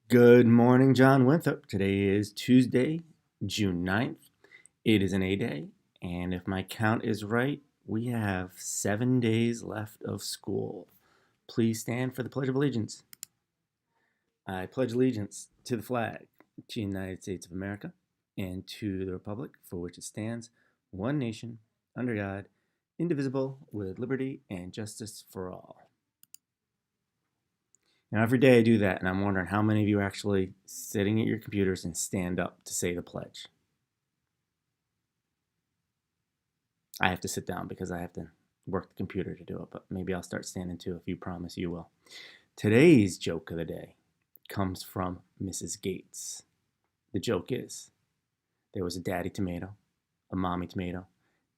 Good morning, John Winthrop. Today is Tuesday, June 9th. It is an A day, and if my count is right, we have 7 days left of school. Please stand for the Pledge of Allegiance. I pledge allegiance to the flag, to the United States of America, and to the republic for which it stands, one nation, under God, indivisible, with liberty and justice for all. Now, every day I do that, and I'm wondering how many of you are actually sitting at your computers and stand up to say the pledge. I have to sit down because I have to work the computer to do it, but maybe I'll start standing too if you promise you will. Today's joke of the day comes from Mrs. Gates. The joke is there was a daddy tomato, a mommy tomato,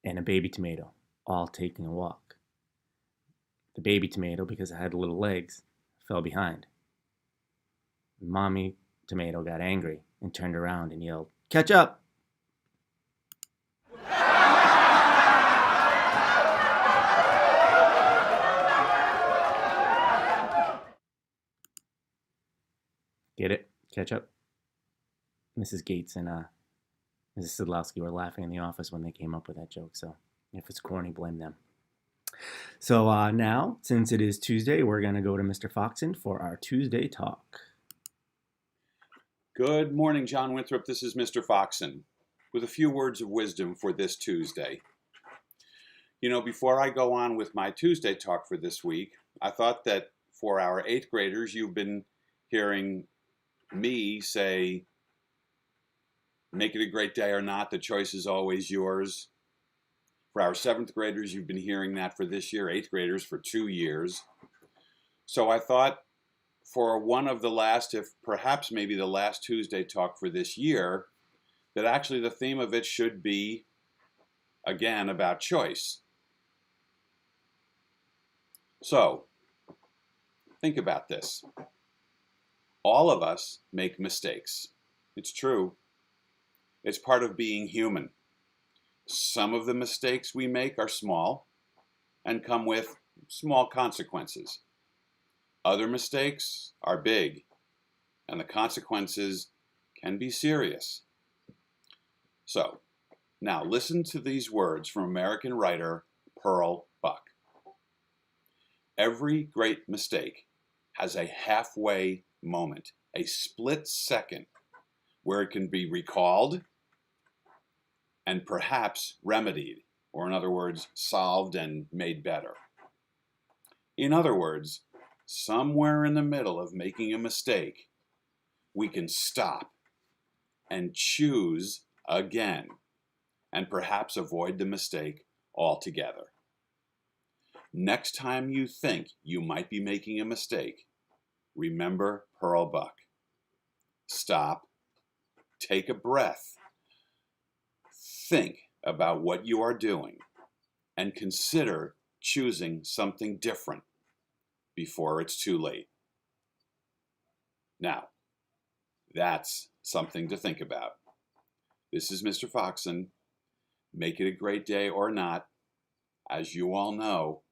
and a baby tomato all taking a walk. The baby tomato, because it had little legs, fell behind. Mommy tomato got angry and turned around and yelled, "Catch up!" Get it? Catch up? Mrs. Gates and Mrs. Sidlowski were laughing in the office when they came up with that joke, so if it's corny, blame them. So now, since it is Tuesday, we're going to go to Mr. Foxen for our Tuesday talk. Good morning, John Winthrop. This is Mr. Foxen with a few words of wisdom for this Tuesday. Before I go on with my Tuesday talk for this week, I thought that for our 8th graders, you've been hearing me say, make it a great day or not, the choice is always yours. For our 7th graders, you've been hearing that for this year, 8th graders for 2 years. So I thought for one of the last, if perhaps maybe the last Tuesday talk for this year, that actually the theme of it should be, again, about choice. So, think about this. All of us make mistakes. It's true. It's part of being human. Some of the mistakes we make are small and come with small consequences. Other mistakes are big, and the consequences can be serious. So, now listen to these words from American writer Pearl Buck. Every great mistake has a halfway moment, a split second, where it can be recalled and perhaps remedied, or in other words, solved and made better. In other words, somewhere in the middle of making a mistake, we can stop and choose again, and perhaps avoid the mistake altogether. Next time you think you might be making a mistake, remember Pearl Buck. Stop, take a breath, think about what you are doing, and consider choosing something different before it's too late. Now, that's something to think about. This is Mr. Foxen. Make it a great day or not. As you all know,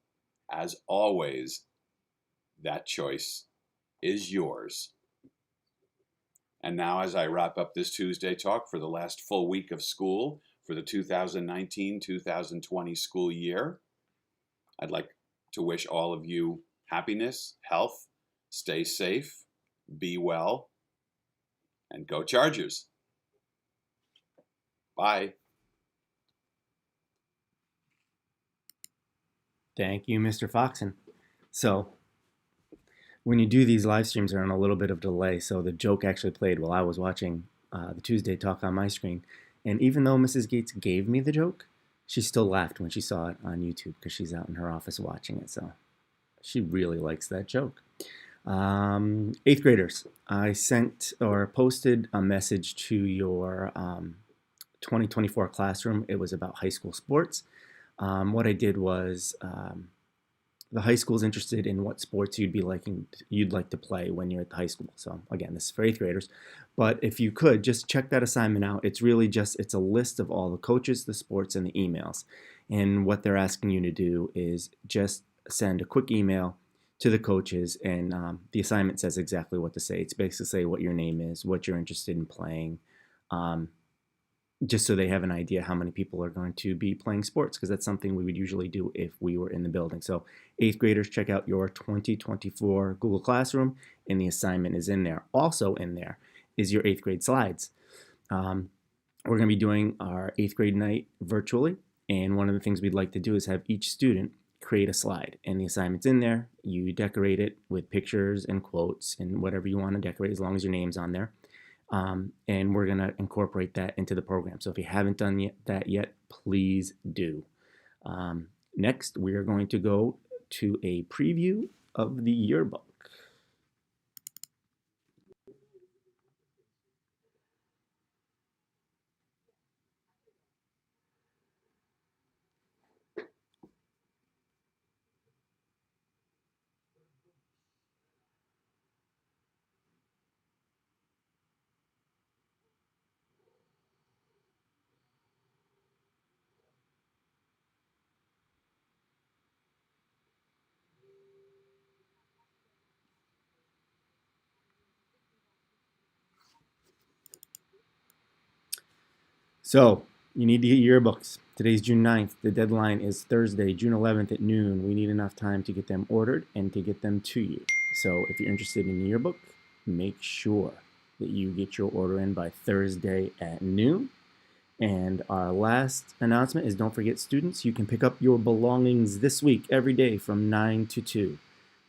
as always, that choice is yours. And now, as I wrap up this Tuesday talk for the last full week of school for the 2019-2020 school year, I'd like to wish all of you happiness, health, stay safe, be well, and go Chargers. Bye. Thank you, Mr. Foxen. So, when you do these live streams, they're on a little bit of delay, so the joke actually played while I was watching the Tuesday talk on my screen. And even though Mrs. Gates gave me the joke, she still laughed when she saw it on YouTube because she's out in her office watching it, so she really likes that joke. 8th graders, I sent or posted a message to your 2024 classroom. It was about high school sports. What I did was the high school is interested in what sports you'd like to play when you're at the high school. So again, this is for 8th graders. But if you could, just check that assignment out. It's really it's a list of all the coaches, the sports, and the emails. And what they're asking you to do is just send a quick email to the coaches, and the assignment says exactly what to say. It's basically say what your name is, what you're interested in playing, um, just so they have an idea how many people are going to be playing sports, because that's something we would usually do if we were in the building. So 8th graders, check out your 2024 Google Classroom, and the assignment is in there. Also in there is your 8th grade slides. We're going to be doing our 8th grade night virtually, and one of the things we'd like to do is have each student create a slide, and the assignment's in there. You decorate it with pictures and quotes and whatever you want to decorate, as long as your name's on there. And we're going to incorporate that into the program. So if you haven't done that yet, please do. Next, we are going to go to a preview of the yearbook. So you need to get your yearbooks. Today's June 9th. The deadline is Thursday, June 11th at noon. We need enough time to get them ordered and to get them to you. So if you're interested in the yearbook, make sure that you get your order in by Thursday at noon. And our last announcement is, don't forget, students, you can pick up your belongings this week every day from 9 to 2.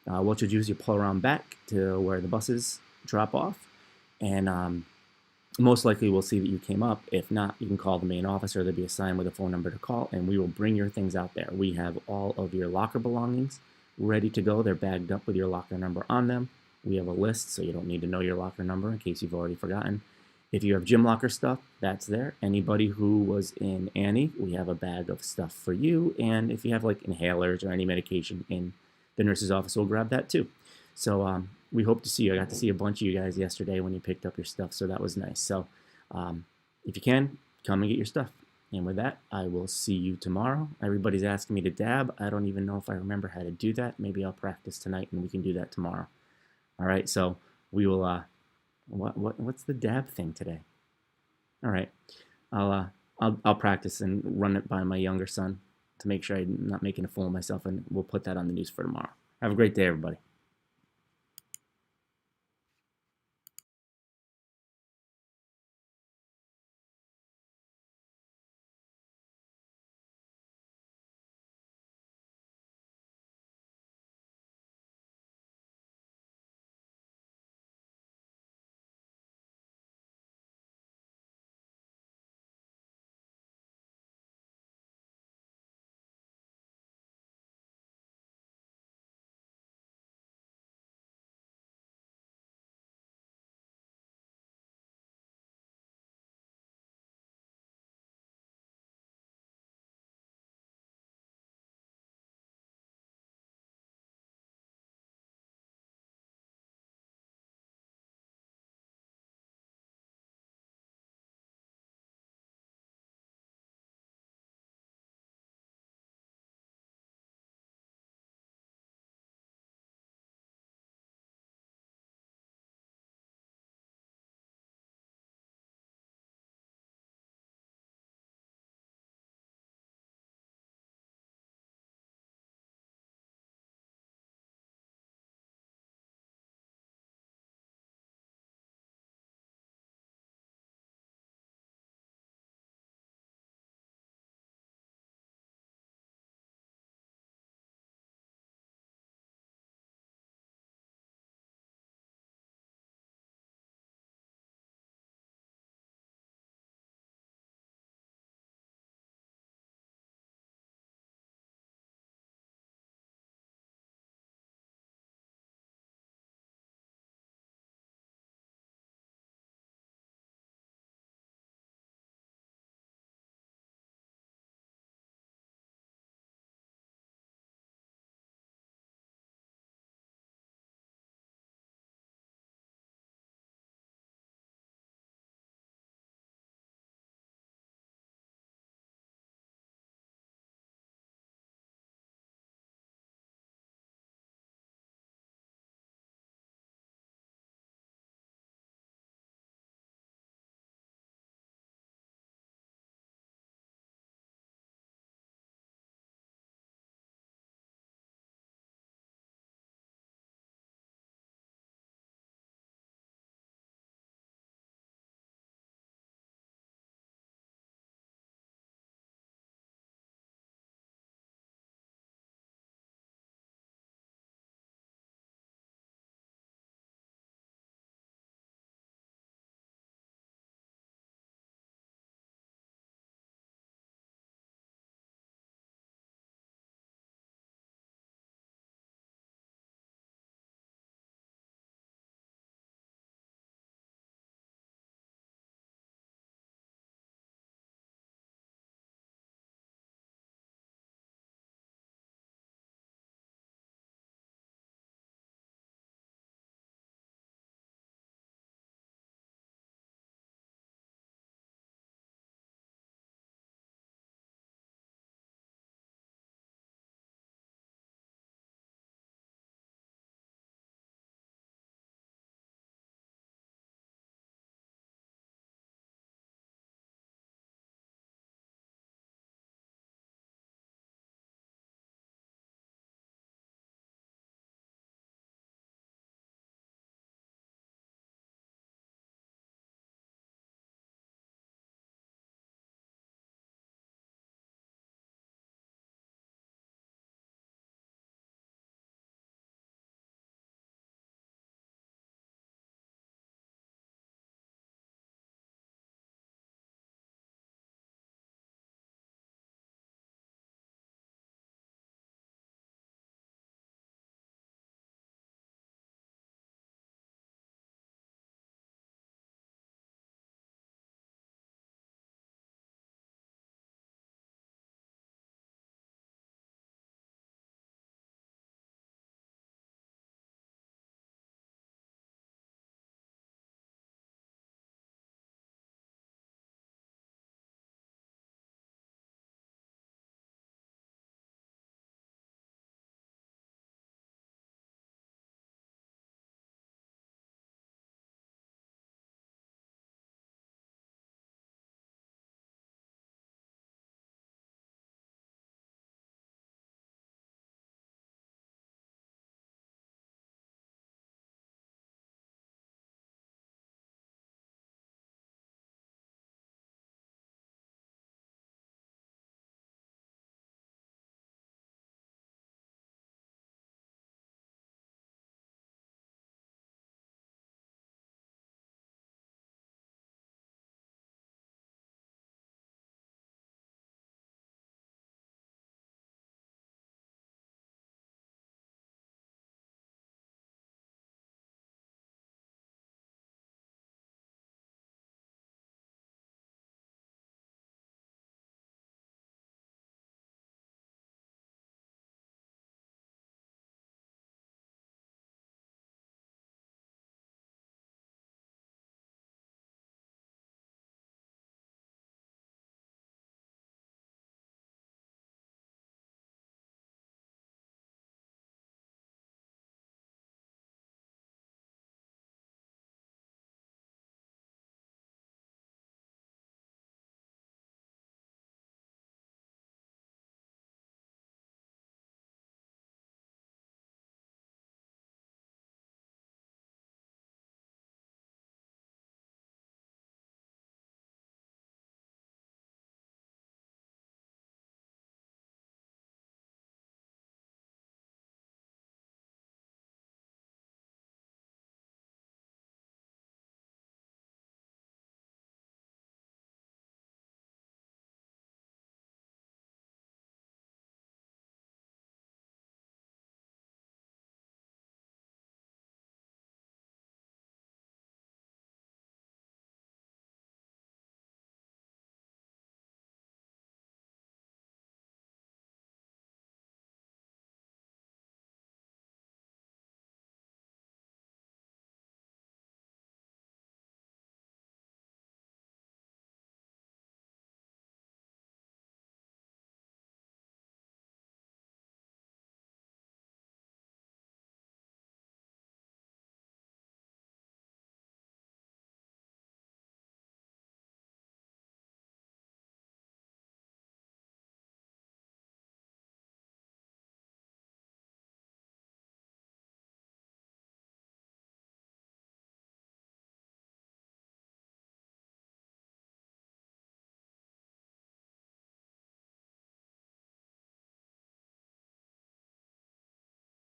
What you'll do is you pull around back to where the buses drop off, and most likely we'll see that you came up. If not, you can call the main office, or there'll be a sign with a phone number to call, and we will bring your things out there. We have all of your locker belongings ready to go. They're bagged up with your locker number on them. We have a list, so you don't need to know your locker number in case you've already forgotten. If you have gym locker stuff, that's there. Anybody who was in Annie, we have a bag of stuff for you. And if you have like inhalers or any medication in the nurse's office, we'll grab that too. So we hope to see you. I got to see a bunch of you guys yesterday when you picked up your stuff, so that was nice. So if you can, come and get your stuff. And with that, I will see you tomorrow. Everybody's asking me to dab. I don't even know if I remember how to do that. Maybe I'll practice tonight and we can do that tomorrow. All right, so we will what's the dab thing today? All right, I'll practice and run it by my younger son to make sure I'm not making a fool of myself, and we'll put that on the news for tomorrow. Have a great day, everybody.